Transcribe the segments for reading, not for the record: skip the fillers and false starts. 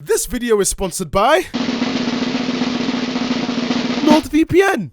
This video is sponsored by NordVPN.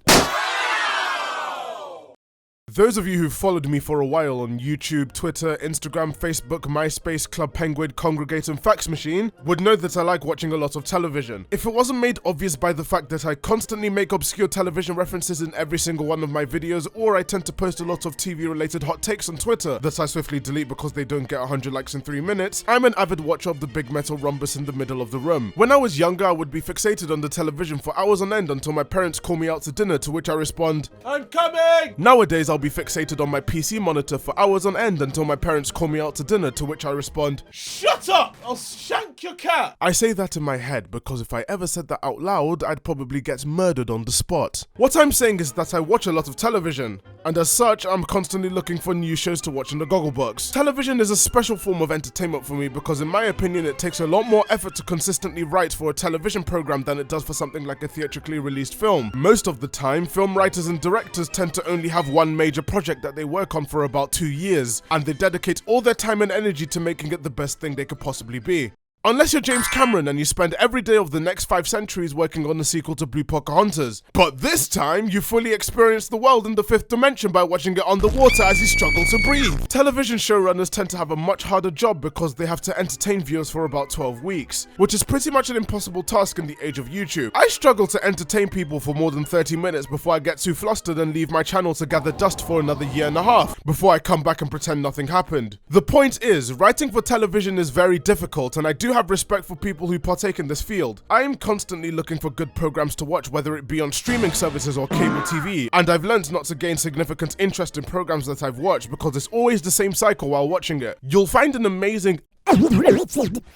Those of you who've followed me for a while on YouTube, Twitter, Instagram, Facebook, MySpace, Club Penguin, Congregate and Fax Machine would know that I like watching a lot of television. If it wasn't made obvious by the fact that I constantly make obscure television references in every single one of my videos, or I tend to post a lot of TV related hot takes on Twitter that I swiftly delete because they don't get 100 likes in 3 minutes, I'm an avid watcher of the big metal rhombus in the middle of the room. When I was younger, I would be fixated on the television for hours on end until my parents call me out to dinner, to which I respond, "I'm coming!" Nowadays, I'll be fixated on my PC monitor for hours on end until my parents call me out to dinner, to which I respond, "Shut up! I'll shank your cat!" I say that in my head because if I ever said that out loud, I'd probably get murdered on the spot. What I'm saying is that I watch a lot of television, and as such, I'm constantly looking for new shows to watch in the Gogglebox. Television is a special form of entertainment for me because in my opinion, it takes a lot more effort to consistently write for a television program than it does for something like a theatrically released film. Most of the time, film writers and directors tend to only have one major project that they work on for about 2 years, and they dedicate all their time and energy to making it the best thing they could possibly be. Unless you're James Cameron and you spend every day of the next 5 centuries working on a sequel to Blue Pocahontas. But this time, you fully experience the world in the 5th dimension by watching it underwater as you struggle to breathe. Television showrunners tend to have a much harder job because they have to entertain viewers for about 12 weeks, which is pretty much an impossible task in the age of YouTube. I struggle to entertain people for more than 30 minutes before I get too flustered and leave my channel to gather dust for another year and a half, before I come back and pretend nothing happened. The point is, writing for television is very difficult, and I do have respect for people who partake in this field. I am constantly looking for good programs to watch, whether it be on streaming services or cable TV, and I've learned not to gain significant interest in programs that I've watched because it's always the same cycle while watching it. You'll find an amazing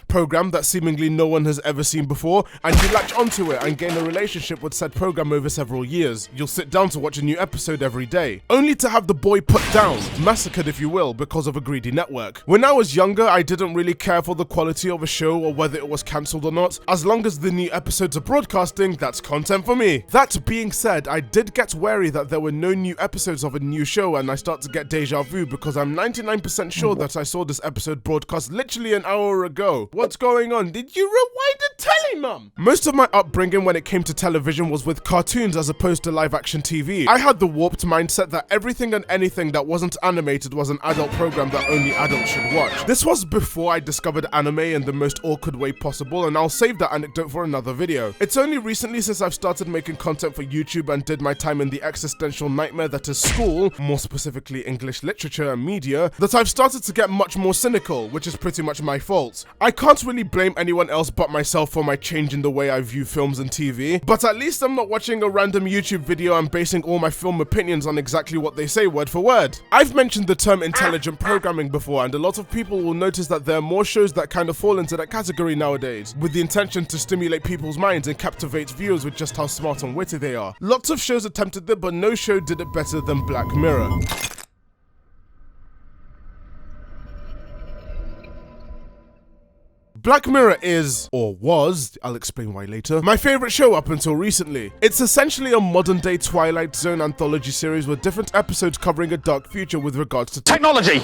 program that seemingly no one has ever seen before, and you latch onto it and gain a relationship with said program over several years. You'll sit down to watch a new episode every day, only to have the boy put down, massacred if you will, because of a greedy network. When I was younger, I didn't really care for the quality of a show or whether it was cancelled or not. As long as the new episodes are broadcasting, that's content for me. That being said, I did get wary that there were no new episodes of a new show, and I start to get deja vu because I'm 99% sure that I saw this episode broadcast literally an hour ago. What's going on? Did you rewind the telly, mum? Most of my upbringing when it came to television was with cartoons as opposed to live action TV. I had the warped mindset that everything and anything that wasn't animated was an adult program that only adults should watch. This was before I discovered anime in the most awkward way possible, and I'll save that anecdote for another video. It's only recently since I've started making content for YouTube and did my time in the existential nightmare that is school, more specifically English literature and media, that I've started to get much more cynical, which is pretty much my fault. I can't really blame anyone else but myself for my change in the way I view films and TV, but at least I'm not watching a random YouTube video and basing all my film opinions on exactly what they say word for word. I've mentioned the term intelligent programming before, and a lot of people will notice that there are more shows that kind of fall into that category nowadays, with the intention to stimulate people's minds and captivate viewers with just how smart and witty they are. Lots of shows attempted it, but no show did it better than Black Mirror. Black Mirror is, or was, I'll explain why later, my favourite show up until recently. It's essentially a modern day Twilight Zone anthology series with different episodes covering a dark future with regards to technology.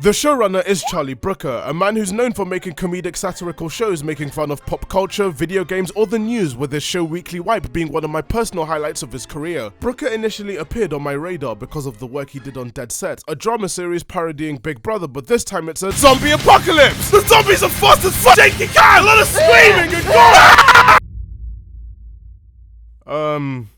The showrunner is Charlie Brooker, a man who's known for making comedic satirical shows making fun of pop culture, video games, or the news, with his show Weekly Wipe being one of my personal highlights of his career. Brooker initially appeared on my radar because of the work he did on Dead Set, a drama series parodying Big Brother, but this time it's a zombie apocalypse! The zombies are fast as fuck! Shaky cat! A lot of screaming and gore!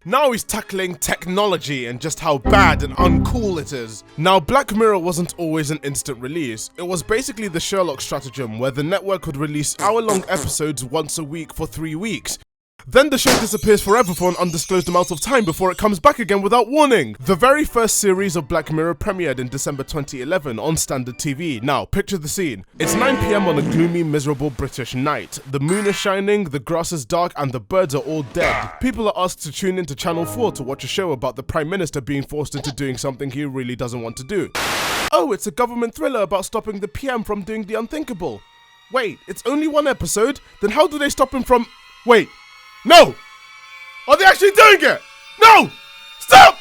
Now he's tackling technology and just how bad and uncool it is. Now, Black Mirror wasn't always an instant release. It was basically the Sherlock stratagem, where the network would release hour-long episodes once a week for 3 weeks. Then the show disappears forever for an undisclosed amount of time before it comes back again without warning. The very first series of Black Mirror premiered in December 2011 on standard TV. Now, picture the scene. It's 9 PM on a gloomy, miserable British night. The moon is shining, the grass is dark, and the birds are all dead. People are asked to tune into Channel 4 to watch a show about the Prime Minister being forced into doing something he really doesn't want to do. Oh, it's a government thriller about stopping the PM from doing the unthinkable. Wait, it's only 1 episode? Then how do they stop him from... Wait. No! Are they actually doing it? No! Stop!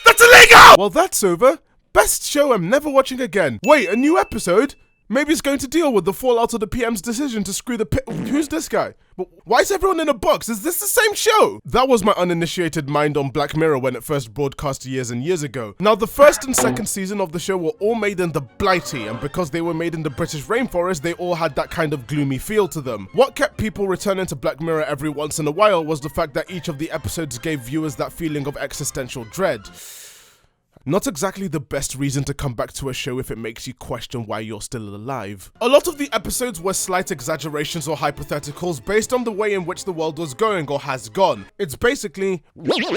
That's illegal! Well, that's over. Best show I'm never watching again. Wait, a new episode? Maybe it's going to deal with the fallout of the PM's decision to screw the who's this guy? But why is everyone in a box? Is this the same show? That was my uninitiated mind on Black Mirror when it first broadcast years and years ago. Now, the first and second season of the show were all made in the Blighty, and because they were made in the British rainforest, they all had that kind of gloomy feel to them. What kept people returning to Black Mirror every once in a while was the fact that each of the episodes gave viewers that feeling of existential dread. Not exactly the best reason to come back to a show if it makes you question why you're still alive. A lot of the episodes were slight exaggerations or hypotheticals based on the way in which the world was going or has gone. It's basically... Brooker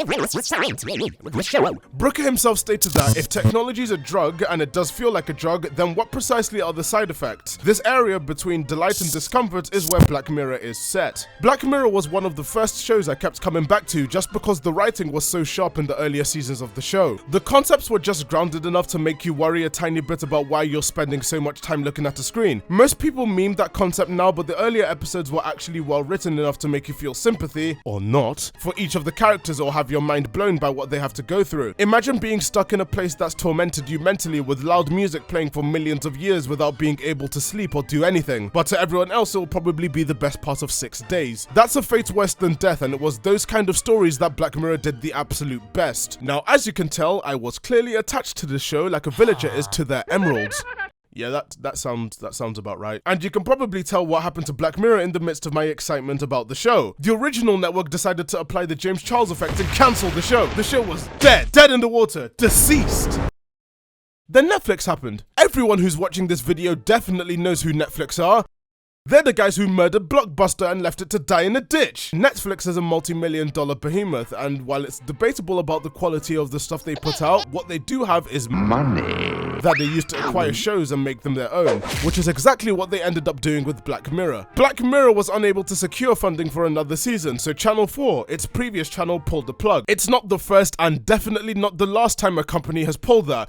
himself stated that if technology is a drug, and it does feel like a drug, then what precisely are the side effects? This area between delight and discomfort is where Black Mirror is set. Black Mirror was one of the first shows I kept coming back to just because the writing was so sharp in the earlier seasons of the show. The concepts were just grounded enough to make you worry a tiny bit about why you're spending so much time looking at a screen. Most people meme that concept now, but the earlier episodes were actually well written enough to make you feel sympathy, or not, for each of the characters or have your mind blown by what they have to go through. Imagine being stuck in a place that's tormented you mentally with loud music playing for millions of years without being able to sleep or do anything, but to everyone else it will probably be the best part of 6 days. That's a fate worse than death, and it was those kind of stories that Black Mirror did the absolute best. Now, as you can tell, I was clearly attached to the show like a villager is to their emeralds. Yeah, that sounds about right. And you can probably tell what happened to Black Mirror in the midst of my excitement about the show. The original network decided to apply the James Charles effect and cancel the show. The show was dead in the water, deceased. Then Netflix happened. Everyone who's watching this video definitely knows who Netflix are. They're the guys who murdered Blockbuster and left it to die in a ditch. Netflix is a multi-million-dollar behemoth, and while it's debatable about the quality of the stuff they put out, what they do have is money that they use to acquire shows and make them their own, which is exactly what they ended up doing with Black Mirror. Black Mirror was unable to secure funding for another season, so Channel 4, its previous channel, pulled the plug. It's not the first and definitely not the last time a company has pulled that.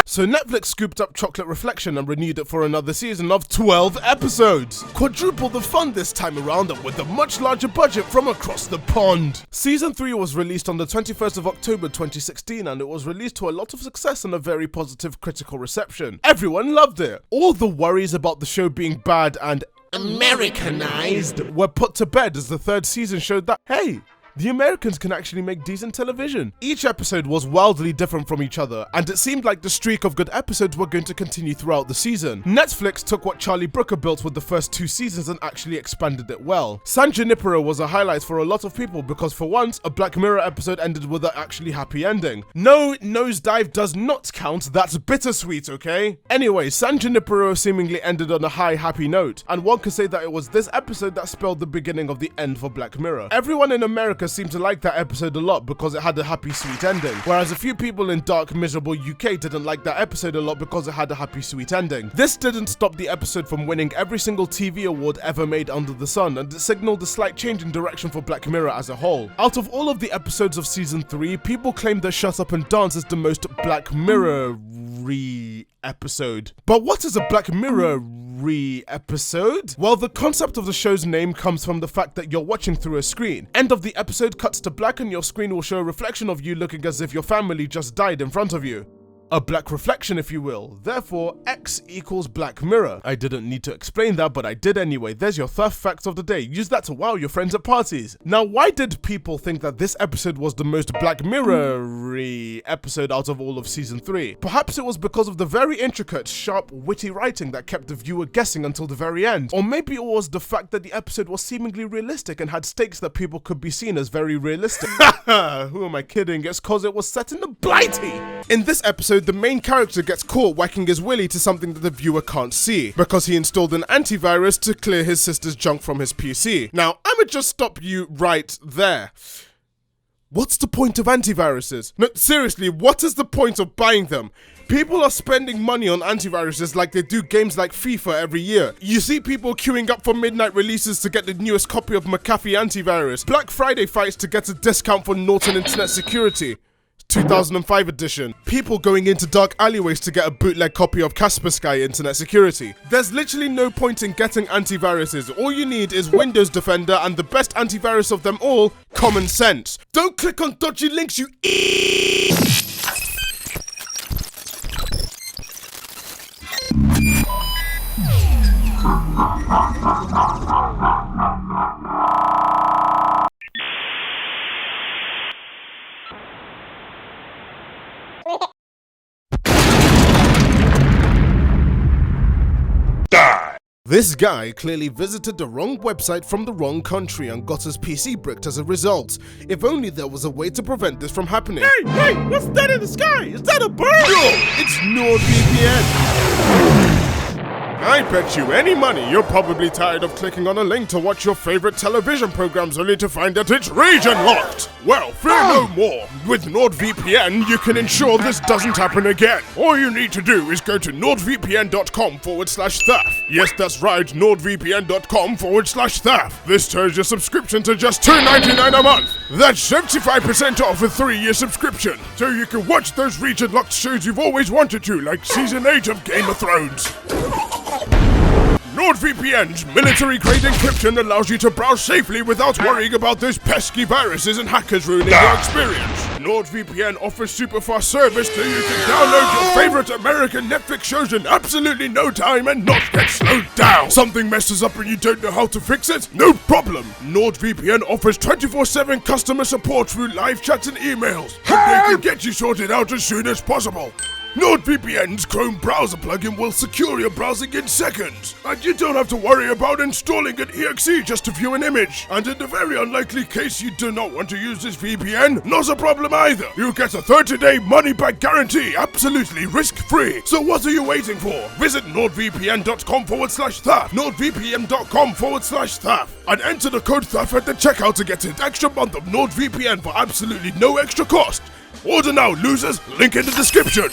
So Netflix scooped up Chocolate Reflection and renewed it for another season of 12 episodes. Quadruple the fun this time around and with a much larger budget from across the pond. Season 3 was released on the 21st of October 2016 and it was released to a lot of success and a very positive critical reception. Everyone loved it. All the worries about the show being bad and Americanized were put to bed as the third season showed that, hey, the Americans can actually make decent television. Each episode was wildly different from each other, and it seemed like the streak of good episodes were going to continue throughout the season. Netflix took what Charlie Brooker built with the first 2 seasons and actually expanded it well. San Junipero was a highlight for a lot of people because for once, a Black Mirror episode ended with an actually happy ending. No, Nosedive does not count, that's bittersweet, okay? Anyway, San Junipero seemingly ended on a high, happy note, and one could say that it was this episode that spelled the beginning of the end for Black Mirror. Everyone in America seemed to like that episode a lot because it had a happy sweet ending, whereas a few people in dark miserable UK didn't like that episode a lot because it had a happy sweet ending. This didn't stop the episode from winning every single TV award ever made under the sun, and it signaled a slight change in direction for Black Mirror as a whole. Out of all of the episodes of season 3, people claim that Shut Up and Dance is the most Black Mirror-y episode. But what is a Black Mirror episode? Well, the concept of the show's name comes from the fact that you're watching through a screen. End of the episode cuts to black and your screen will show a reflection of you looking as if your family just died in front of you. A black reflection, if you will. Therefore, X equals Black Mirror. I didn't need to explain that, but I did anyway. There's your third fact of the day. Use that to wow your friends at parties. Now, why did people think that this episode was the most Black Mirror-y episode out of all of season 3? Perhaps it was because of the very intricate, sharp, witty writing that kept the viewer guessing until the very end. Or maybe it was the fact that the episode was seemingly realistic and had stakes that people could be seen as very realistic. Who am I kidding? It's cause it was set in the Blighty. In this episode, the main character gets caught whacking his willy to something that the viewer can't see, because he installed an antivirus to clear his sister's junk from his PC. Now, I'ma just stop you right there. What's the point of antiviruses? No, seriously, what is the point of buying them? People are spending money on antiviruses like they do games like FIFA every year. You see people queuing up for midnight releases to get the newest copy of McAfee antivirus. Black Friday fights to get a discount for Norton Internet Security. 2005 edition. People going into dark alleyways to get a bootleg copy of Kaspersky Internet Security. There's literally no point in getting antiviruses. All you need is Windows Defender and the best antivirus of them all, common sense. Don't click on dodgy links, you This guy clearly visited the wrong website from the wrong country and got his PC bricked as a result. If only there was a way to prevent this from happening. Hey, what's that in the sky? Is that a bird? No, it's NordVPN. I bet you any money you're probably tired of clicking on a link to watch your favorite television programs only to find that it's region locked. Well, fear no more. With NordVPN, you can ensure this doesn't happen again. All you need to do is go to nordvpn.com/thaf. Yes, that's right, nordvpn.com/thaf. This turns your subscription to just $2.99 a month. That's 75% off a 3-year subscription. So you can watch those region locked shows you've always wanted to, like Season 8 of Game of Thrones. NordVPN's military-grade encryption allows you to browse safely without worrying about those pesky viruses and hackers ruining your experience. NordVPN offers super fast service so you can download your favorite American Netflix shows in absolutely no time and not get slowed down. Something messes up and you don't know how to fix it? No problem. NordVPN offers 24/7 customer support through live chats and emails, and they can get you sorted out as soon as possible. NordVPN's Chrome browser plugin will secure your browsing in seconds, and you don't have to worry about installing an exe just to view an image. And in the very unlikely case you do not want to use this VPN, not a problem either. You get a 30-day money-back guarantee, absolutely risk-free. So what are you waiting for? Visit nordvpn.com/thaf, nordvpn.com/thaf, and enter the code THAF at the checkout to get an extra month of NordVPN for absolutely no extra cost. Order now, losers. Link in the description.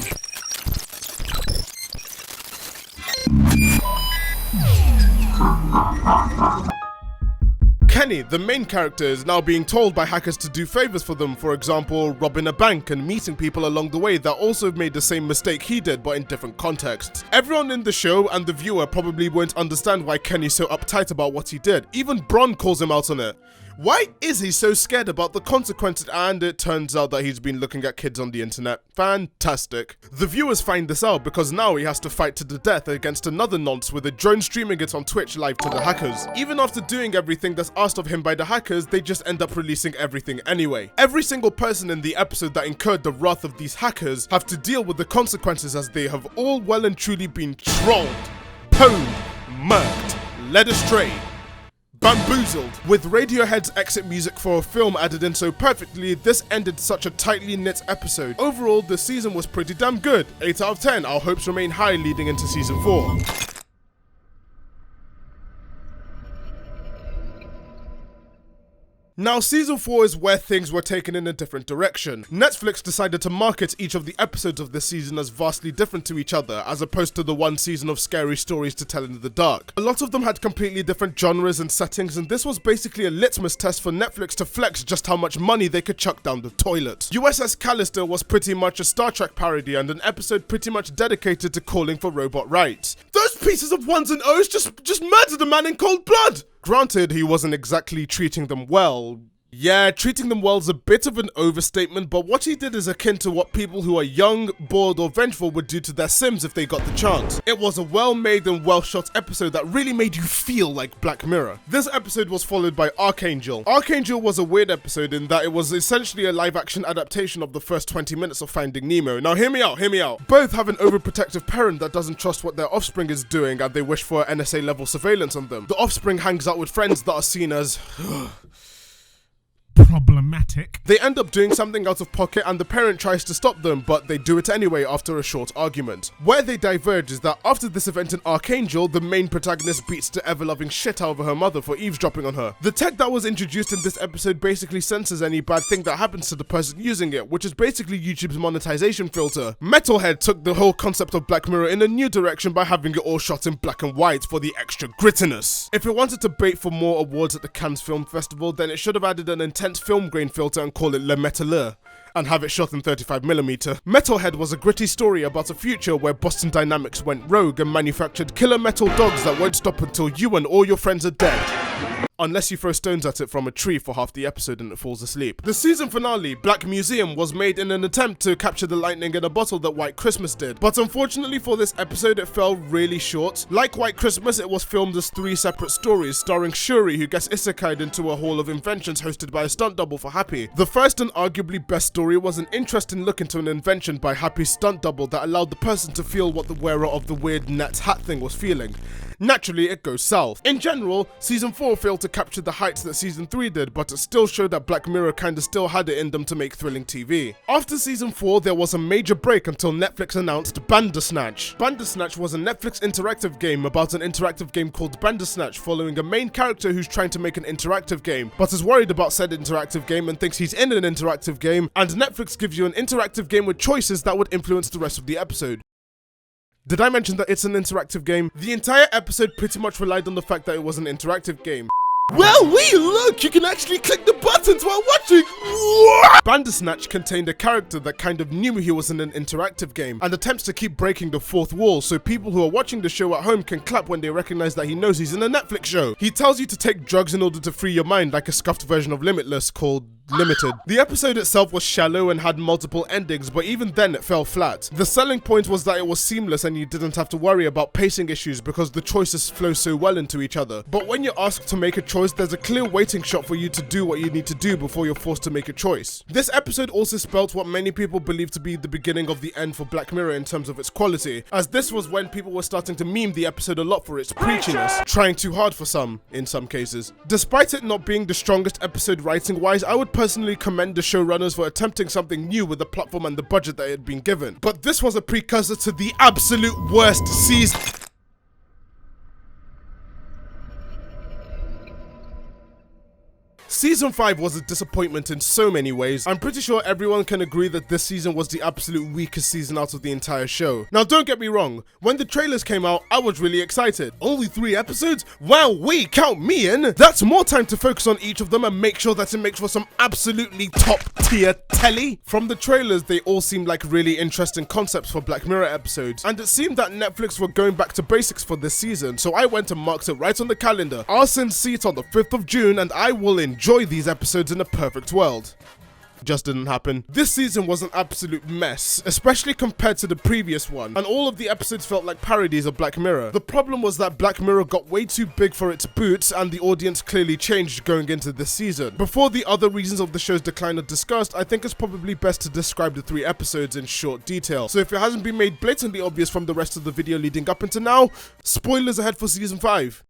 Kenny, the main character, is now being told by hackers to do favors for them, for example, robbing a bank and meeting people along the way that also made the same mistake he did but in different contexts. Everyone in the show and the viewer probably won't understand why Kenny's so uptight about what he did. Even Bron calls him out on it. Why is he so scared about the consequences? And it turns out that he's been looking at kids on the internet. Fantastic. The viewers find this out because now he has to fight to the death against another nonce with a drone streaming it on Twitch live to the hackers. Even after doing everything that's asked of him by the hackers, they just end up releasing everything anyway. Every single person in the episode that incurred the wrath of these hackers have to deal with the consequences, as they have all well and truly been trolled, pwned, murked, led astray, bamboozled. With Radiohead's exit music for a film added in so perfectly, this ended such a tightly knit episode. Overall, the season was pretty damn good. 8 out of 10, our hopes remain high leading into season 4. Now, season 4 is where things were taken in a different direction. Netflix decided to market each of the episodes of this season as vastly different to each other, as opposed to the one season of scary stories to tell in the dark. A lot of them had completely different genres and settings, and this was basically a litmus test for Netflix to flex just how much money they could chuck down the toilet. USS Callister was pretty much a Star Trek parody and an episode pretty much dedicated to calling for robot rights. Those pieces of ones and O's just murdered a man in cold blood! Granted, he wasn't exactly treating them well. Yeah, treating them well is a bit of an overstatement, but what he did is akin to what people who are young, bored, or vengeful would do to their Sims if they got the chance. It was a well-made and well-shot episode that really made you feel like Black Mirror. This episode was followed by Archangel. Archangel was a weird episode in that it was essentially a live-action adaptation of the first 20 minutes of Finding Nemo. Now hear me out. Both have an overprotective parent that doesn't trust what their offspring is doing, and they wish for NSA-level surveillance on them. The offspring hangs out with friends that are seen as problematic. They end up doing something out of pocket and the parent tries to stop them, but they do it anyway after a short argument. Where they diverge is that after this event in Archangel, the main protagonist beats the ever-loving shit out of her mother for eavesdropping on her. The tech that was introduced in this episode basically censors any bad thing that happens to the person using it, which is basically YouTube's monetization filter. Metalhead took the whole concept of Black Mirror in a new direction by having it all shot in black and white for the extra grittiness. If it wanted to bait for more awards at the Cannes Film Festival, then it should have added an intense film grain filter and call it Le Metaleur, and have it shot in 35mm. Metalhead was a gritty story about a future where Boston Dynamics went rogue and manufactured killer metal dogs that won't stop until you and all your friends are dead. unless you throw stones at it from a tree for half the episode and it falls asleep. The season finale, Black Museum, was made in an attempt to capture the lightning in a bottle that White Christmas did, but unfortunately for this episode it fell really short. Like White Christmas, it was filmed as 3 separate stories, starring Shuri, who gets isekai'd into a hall of inventions hosted by a stunt double for Happy. The first and arguably best story was an interesting look into an invention by Happy's stunt double that allowed the person to feel what the wearer of the weird net hat thing was feeling. Naturally, it goes south. In general, season 4 failed to capture the heights that season 3 did, but it still showed that Black Mirror kinda still had it in them to make thrilling TV. After season 4, there was a major break until Netflix announced Bandersnatch. Bandersnatch was a Netflix interactive game about an interactive game called Bandersnatch, following a main character who's trying to make an interactive game, but is worried about said interactive game and thinks he's in an interactive game, and Netflix gives you an interactive game with choices that would influence the rest of the episode. Did I mention that it's an interactive game? The entire episode pretty much relied on the fact that it was an interactive game. Well, look, you can actually click the buttons while watching. Bandersnatch contained a character that kind of knew he was in an interactive game and attempts to keep breaking the fourth wall so people who are watching the show at home can clap when they recognize that he knows he's in a Netflix show. He tells you to take drugs in order to free your mind, like a scuffed version of Limitless called Limited. The episode itself was shallow and had multiple endings, but even then it fell flat. The selling point was that it was seamless and you didn't have to worry about pacing issues because the choices flow so well into each other. But when you're asked to make a choice, there's a clear waiting shot for you to do what you need to do before you're forced to make a choice. This episode also spelt what many people believe to be the beginning of the end for Black Mirror in terms of its quality, as this was when people were starting to meme the episode a lot for its preachiness, trying too hard for some, in some cases. Despite it not being the strongest episode writing-wise, I would personally commend the showrunners for attempting something new with the platform and the budget that it had been given. But this was a precursor to the absolute worst season. Season 5 was a disappointment in so many ways. I'm pretty sure everyone can agree that this season was the absolute weakest season out of the entire show. Now don't get me wrong, when the trailers came out, I was really excited. Only 3 episodes? Wow, count me in! That's more time to focus on each of them and make sure that it makes for some absolutely top tier telly. From the trailers, they all seemed like really interesting concepts for Black Mirror episodes, and it seemed that Netflix were going back to basics for this season, so I went and marked it right on the calendar. I'll send seats on the 5th of June and I will enjoy these episodes in a perfect world. Just didn't happen. This season was an absolute mess, especially compared to the previous one, and all of the episodes felt like parodies of Black Mirror. The problem was that Black Mirror got way too big for its boots and the audience clearly changed going into this season. Before the other reasons of the show's decline are discussed, I think it's probably best to describe the 3 episodes in short detail. So if it hasn't been made blatantly obvious from the rest of the video leading up into now, spoilers ahead for season 5.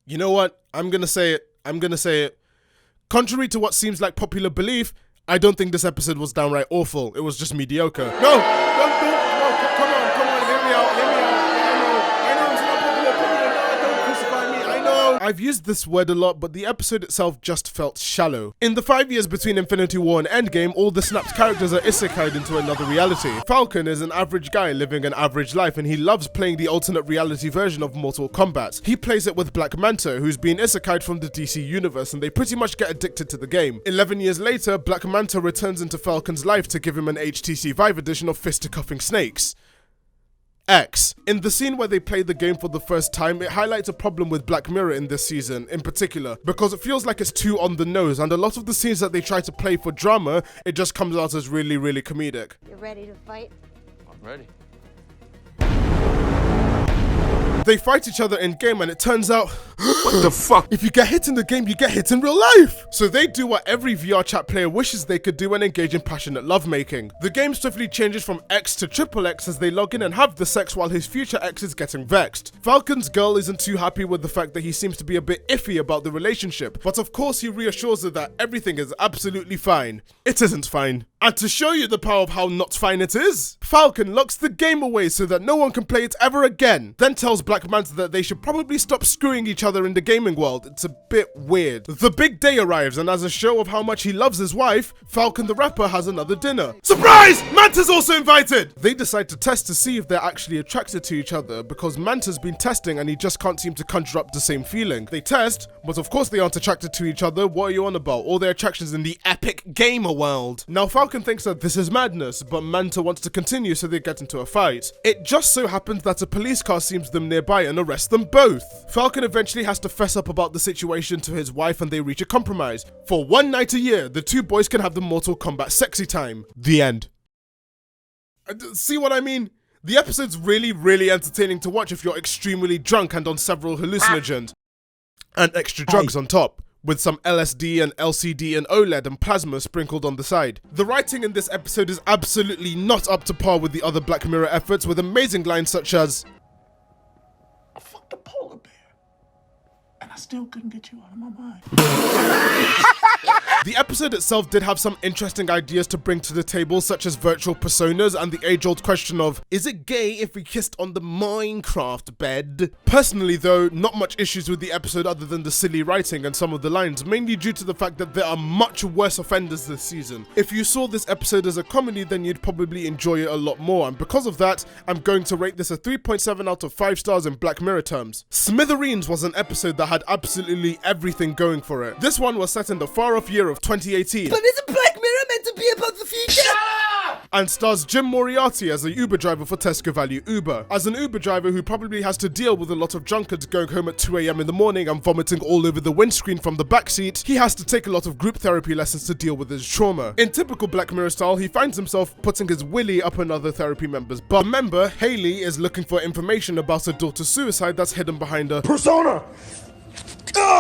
You know what? I'm gonna say it. Contrary to what seems like popular belief, I don't think this episode was downright awful. It was just mediocre. No, come on, hear me out. I know it's not popular opinion. No, don't crucify me. I know. I've used this word a lot, but the episode itself just felt shallow. In the 5 years between Infinity War and Endgame, all the snapped characters are isekai'd into another reality. Falcon is an average guy living an average life, and he loves playing the alternate reality version of Mortal Kombat. He plays it with Black Manta, who's been isekai'd from the DC universe, and they pretty much get addicted to the game. 11 years later, Black Manta returns into Falcon's life to give him an HTC Vive edition of fisticuffing snakes. X. In the scene where they play the game for the first time, it highlights a problem with Black Mirror in this season, in particular, because it feels like it's too on the nose, and a lot of the scenes that they try to play for drama, it just comes out as really, really comedic. You ready to fight? I'm ready. They fight each other in game and it turns out, What the fuck? if you get hit in the game, you get hit in real life. So they do what every VR chat player wishes they could do and engage in passionate lovemaking. The game swiftly changes from X to XXX as they log in and have the sex while his future ex is getting vexed. Falcon's girl isn't too happy with the fact that he seems to be a bit iffy about the relationship, but of course he reassures her that everything is absolutely fine. It isn't fine. And to show you the power of how not fine it is, Falcon locks the game away so that no one can play it ever again, then tells Black Manta that they should probably stop screwing each other in the gaming world. It's a bit weird. The big day arrives, and as a show of how much he loves his wife, Falcon the rapper has another dinner. Surprise! Manta's also invited! They decide to test to see if they're actually attracted to each other, because Manta's been testing and he just can't seem to conjure up the same feeling. They test, but of course they aren't attracted to each other. What are you on about? All their attractions in the epic gamer world. Now Falcon thinks that this is madness, but Manta wants to continue, so they get into a fight. It just so happens that a police car seems them nearby and arrests them both. Falcon eventually eventually has to fess up about the situation to his wife and they reach a compromise. For one night a year, the two boys can have the Mortal Kombat sexy time. The end. See what I mean? The episode's really entertaining to watch if you're extremely drunk and on several hallucinogens. And extra drugs on top, with some LSD and LCD and OLED and plasma sprinkled on the side. The writing in this episode is absolutely not up to par with the other Black Mirror efforts, with amazing lines such as, I fucked a polar bear, and I still couldn't get you out of my mind. The episode itself did have some interesting ideas to bring to the table, such as virtual personas and the age-old question of, is it gay if we kissed on the Minecraft bed? Personally though, not much issues with the episode other than the silly writing and some of the lines, mainly due to the fact that there are much worse offenders this season. If you saw this episode as a comedy, then you'd probably enjoy it a lot more, and because of that, I'm going to rate this a 3.7 out of 5 stars in Black Mirror terms. Smithereens was an episode that had absolutely everything going for it. This one was set in the far-off year of 2018. But isn't Black Mirror meant to be about the future? And stars Jim Moriarty as a Uber driver for Tesco Value Uber. As an Uber driver who probably has to deal with a lot of drunkards going home at 2 AM in the morning and vomiting all over the windscreen from the backseat, he has to take a lot of group therapy lessons to deal with his trauma. In typical Black Mirror style, he finds himself putting his willy up another therapy member's butt. Remember, Haley is looking for information about her daughter's suicide that's hidden behind a persona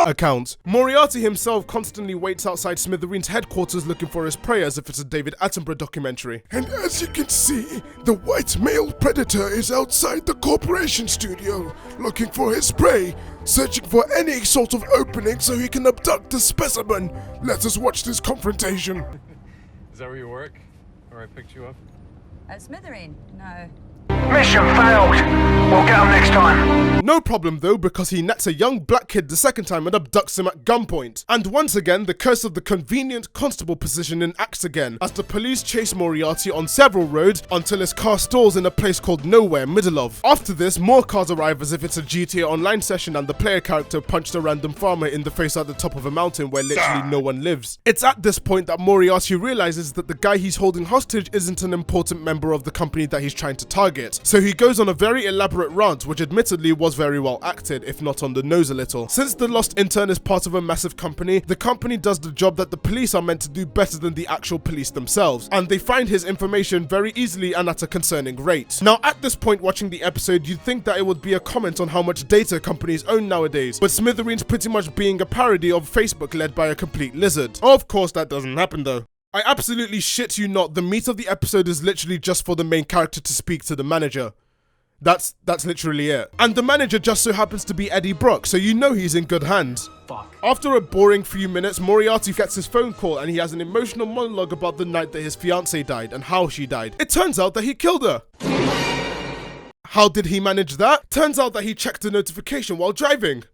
account. Moriarty himself constantly waits outside Smithereens headquarters looking for his prey as if it's a David Attenborough documentary. And as you can see, the white male predator is outside the corporation studio, looking for his prey, searching for any sort of opening so he can abduct the specimen. Let us watch this confrontation. Is that where you work? Where I picked you up? At Smithereen? No. Mission failed. We'll get them next time. No problem though, because he nets a young black kid the second time and abducts him at gunpoint. And once again, the curse of the convenient constable position enacts again, as the police chase Moriarty on several roads until his car stalls in a place called Nowhere, middle of. After this, more cars arrive as if it's a GTA Online session and the player character punched a random farmer in the face at the top of a mountain where literally no one lives. It's at this point that Moriarty realizes that the guy he's holding hostage isn't an important member of the company that he's trying to target. So he goes on a very elaborate rant, which admittedly was very well acted, if not on the nose a little. Since the lost intern is part of a massive company, the company does the job that the police are meant to do better than the actual police themselves, and they find his information very easily and at a concerning rate. Now at this point watching the episode, you'd think that it would be a comment on how much data companies own nowadays, but Smithereens pretty much being a parody of Facebook led by a complete lizard. Of course that doesn't happen though. I absolutely shit you not, the meat of the episode is literally just for the main character to speak to the manager. That's literally it. And the manager just so happens to be Eddie Brock, so you know he's in good hands. Fuck. After a boring few minutes, Moriarty gets his phone call and he has an emotional monologue about the night that his fiancée died and how she died. It turns out that he killed her. How did he manage that? Turns out that he checked a notification while driving.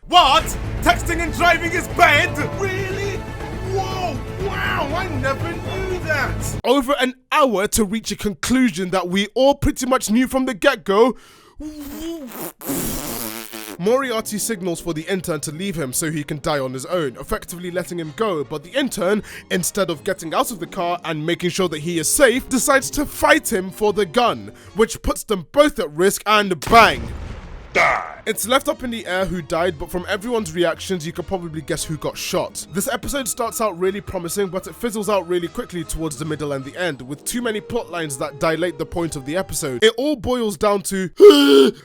What? Texting and driving is bad? Really? Whoa, wow, I never knew that. Over an hour to reach a conclusion that we all pretty much knew from the get-go. Moriarty signals for the intern to leave him so he can die on his own, effectively letting him go, but the intern, instead of getting out of the car and making sure that he is safe, decides to fight him for the gun, which puts them both at risk and bang! Die. It's left up in the air who died, but from everyone's reactions you could probably guess who got shot. This episode starts out really promising, but it fizzles out really quickly towards the middle and the end, with too many plot lines that dilate the point of the episode. It all boils down to,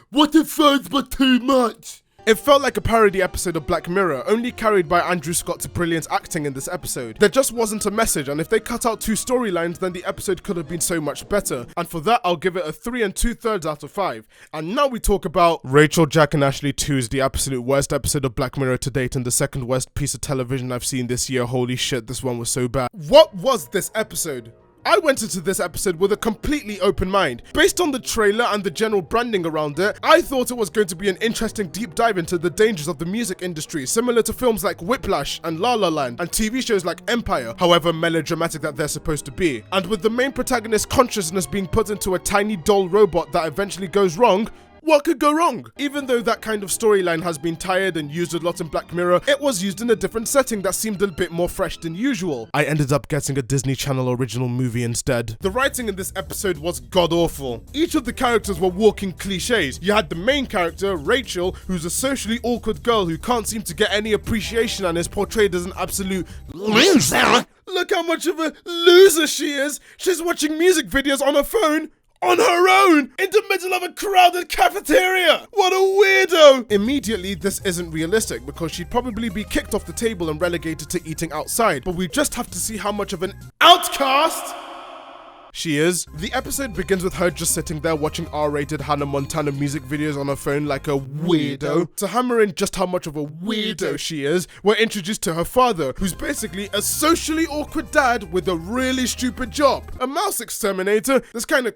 what if fans but too much? It felt like a parody episode of Black Mirror, only carried by Andrew Scott's brilliant acting in this episode. There just wasn't a message, and if they cut out 2 storylines, then the episode could have been so much better. And for that, I'll give it a 3 2/3 out of 5. And now we talk about Rachel, Jack and Ashley 2 is the absolute worst episode of Black Mirror to date and the second worst piece of television I've seen this year. Holy shit, this one was so bad. What was this episode? I went into this episode with a completely open mind. Based on the trailer and the general branding around it, I thought it was going to be an interesting deep dive into the dangers of the music industry, similar to films like Whiplash and La La Land, and TV shows like Empire, however melodramatic that they're supposed to be. And with the main protagonist's consciousness being put into a tiny doll robot that eventually goes wrong, What could go wrong? Even though that kind of storyline has been tired and used a lot in Black Mirror, it was used in a different setting that seemed a bit more fresh than usual. I ended up getting a Disney Channel original movie instead. The writing in this episode was god-awful. Each of the characters were walking cliches. You had the main character, Rachel, who's a socially awkward girl who can't seem to get any appreciation and is portrayed as an absolute loser. Look how much of a loser she is. She's watching music videos on her phone. On her own, in the middle of a crowded cafeteria! What a weirdo! Immediately, this isn't realistic because she'd probably be kicked off the table and relegated to eating outside, but we just have to see how much of an outcast she is. The episode begins with her just sitting there watching R-rated Hannah Montana music videos on her phone like a weirdo. To hammer in just how much of a weirdo she is, we're introduced to her father, who's basically a socially awkward dad with a really stupid job. A mouse exterminator that's kind of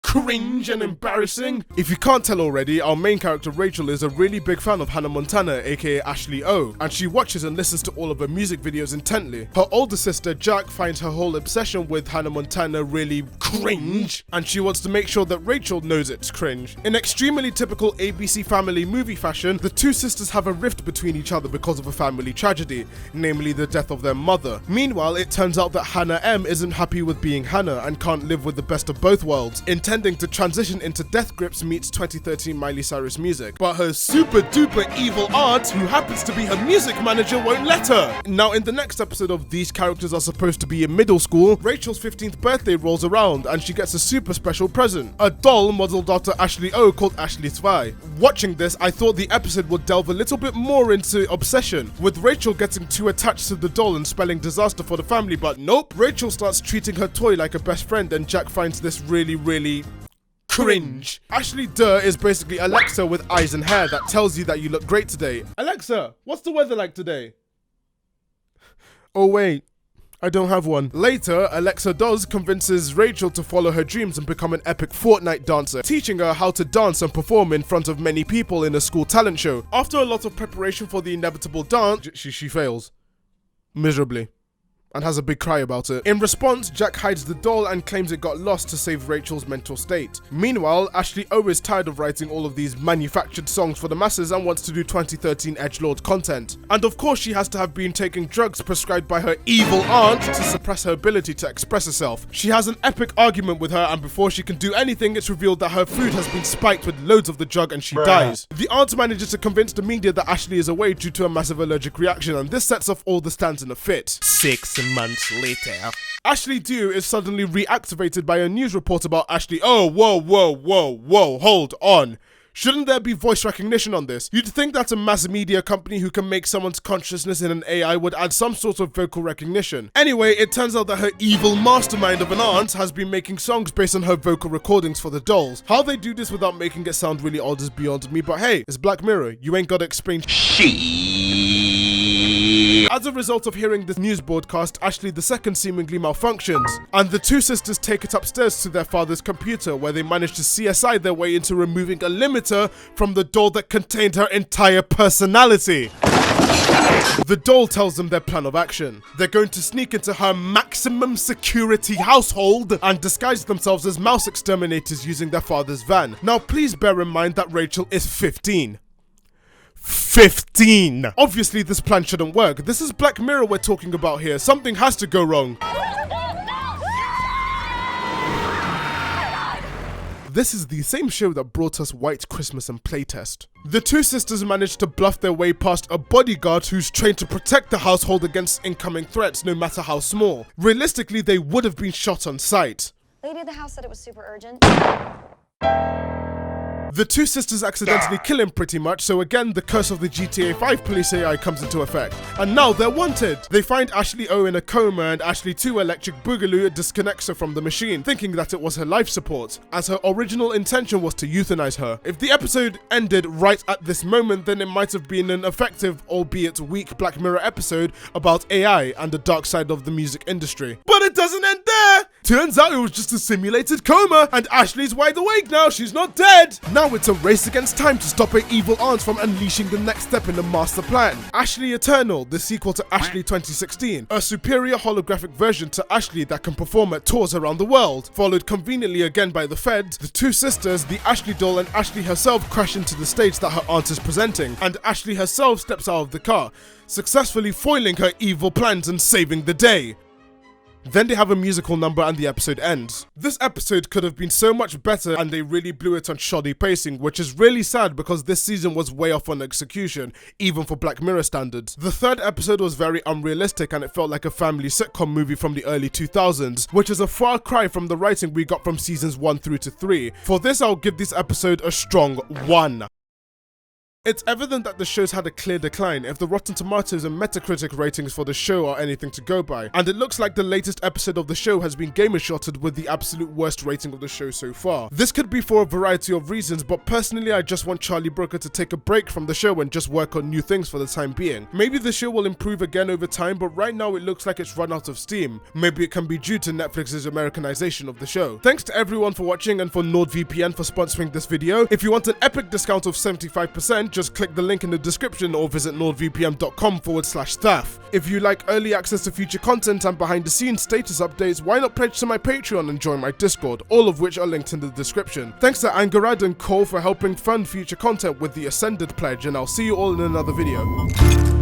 cringe and embarrassing. If you can't tell already, our main character Rachel is a really big fan of Hannah Montana, aka Ashley O, and she watches and listens to all of her music videos intently. Her older sister Jack finds her whole obsession with Hannah Montana really cringe, and she wants to make sure that Rachel knows it's cringe. In extremely typical ABC Family movie fashion, the two sisters have a rift between each other because of a family tragedy, namely the death of their mother. Meanwhile, it turns out that Hannah M isn't happy with being Hannah and can't live with the best of both worlds, intending to transition into Death Grips meets 2013 Miley Cyrus music. But her super duper evil aunt, who happens to be her music manager, won't let her. Now in the next episode of These Characters Are Supposed to Be in Middle School, Rachel's 15th birthday rolls around and she gets a super special present. A doll modeled after Ashley O called Ashley 2. Watching this, I thought the episode would delve a little bit more into obsession, with Rachel getting too attached to the doll and spelling disaster for the family, but nope. Rachel starts treating her toy like a best friend and Jack finds this really cringe. Ashley Durr is basically Alexa with eyes and hair that tells you that you look great today. Alexa, what's the weather like today? Oh wait, I don't have one. Later, Alexa Does convinces Rachel to follow her dreams and become an epic Fortnite dancer, teaching her how to dance and perform in front of many people in a school talent show. After a lot of preparation for the inevitable dance, she fails. Miserably. And has a big cry about it. In response, Jack hides the doll and claims it got lost to save Rachel's mental state. Meanwhile, Ashley O is tired of writing all of these manufactured songs for the masses and wants to do 2013 edgelord content. And of course she has to have been taking drugs prescribed by her evil aunt to suppress her ability to express herself. She has an epic argument with her, and before she can do anything, it's revealed that her food has been spiked with loads of the drug and she dies. The aunt manages to convince the media that Ashley is away due to a massive allergic reaction, and this sets off all the stands in a fit. 6 months later, Ashley Dew is suddenly reactivated by a news report about Ashley. Oh, whoa, hold on. Shouldn't there be voice recognition on this? You'd think that a mass media company who can make someone's consciousness in an AI would add some sort of vocal recognition. Anyway, it turns out that her evil mastermind of an aunt has been making songs based on her vocal recordings for the dolls. How they do this without making it sound really odd is beyond me, but hey, it's Black Mirror. You ain't gotta explain As a result of hearing this news broadcast, Ashley II seemingly malfunctions, and the two sisters take it upstairs to their father's computer, where they manage to CSI their way into removing a limiter from the doll that contained her entire personality. The doll tells them their plan of action. They're going to sneak into her maximum security household and disguise themselves as mouse exterminators using their father's van. Now please bear in mind that Rachel is 15. 15! Obviously this plan shouldn't work. This is Black Mirror we're talking about here. Something has to go wrong. This is the same show that brought us White Christmas and Playtest. The two sisters managed to bluff their way past a bodyguard who's trained to protect the household against incoming threats, no matter how small. Realistically, they would have been shot on sight. Lady of the house said it was super urgent. The two sisters accidentally kill him pretty much, so again the curse of the GTA 5 police AI comes into effect. And now they're wanted! They find Ashley O in a coma and Ashley 2 Electric Boogaloo disconnects her from the machine, thinking that it was her life support, as her original intention was to euthanize her. If the episode ended right at this moment, then it might have been an effective, albeit weak, Black Mirror episode about AI and the dark side of the music industry. But it doesn't end there! Turns out it was just a simulated coma, and Ashley's wide awake now, she's not dead. Now it's a race against time to stop her evil aunt from unleashing the next step in the master plan. Ashley Eternal, the sequel to Ashley 2016, a superior holographic version to Ashley that can perform at tours around the world. Followed conveniently again by the Feds, the two sisters, the Ashley doll and Ashley herself crash into the stage that her aunt is presenting, and Ashley herself steps out of the car, successfully foiling her evil plans and saving the day. Then they have a musical number and the episode ends. This episode could have been so much better and they really blew it on shoddy pacing, which is really sad because this season was way off on execution, even for Black Mirror standards. The third episode was very unrealistic and it felt like a family sitcom movie from the early 2000s, which is a far cry from the writing we got from seasons 1 through to 3. For this, I'll give this episode a strong 1. It's evident that the show's had a clear decline if the Rotten Tomatoes and Metacritic ratings for the show are anything to go by, and it looks like the latest episode of the show has been gamer-shotted with the absolute worst rating of the show so far. This could be for a variety of reasons, but personally I just want Charlie Brooker to take a break from the show and just work on new things for the time being. Maybe the show will improve again over time, but right now it looks like it's run out of steam. Maybe it can be due to Netflix's Americanization of the show. Thanks to everyone for watching and for NordVPN for sponsoring this video. If you want an epic discount of 75%, just click the link in the description or visit nordvpn.com/thaf. If you like early access to future content and behind the scenes status updates, why not pledge to my Patreon and join my Discord, all of which are linked in the description. Thanks to Angarad and Cole for helping fund future content with the Ascended pledge, and I'll see you all in another video.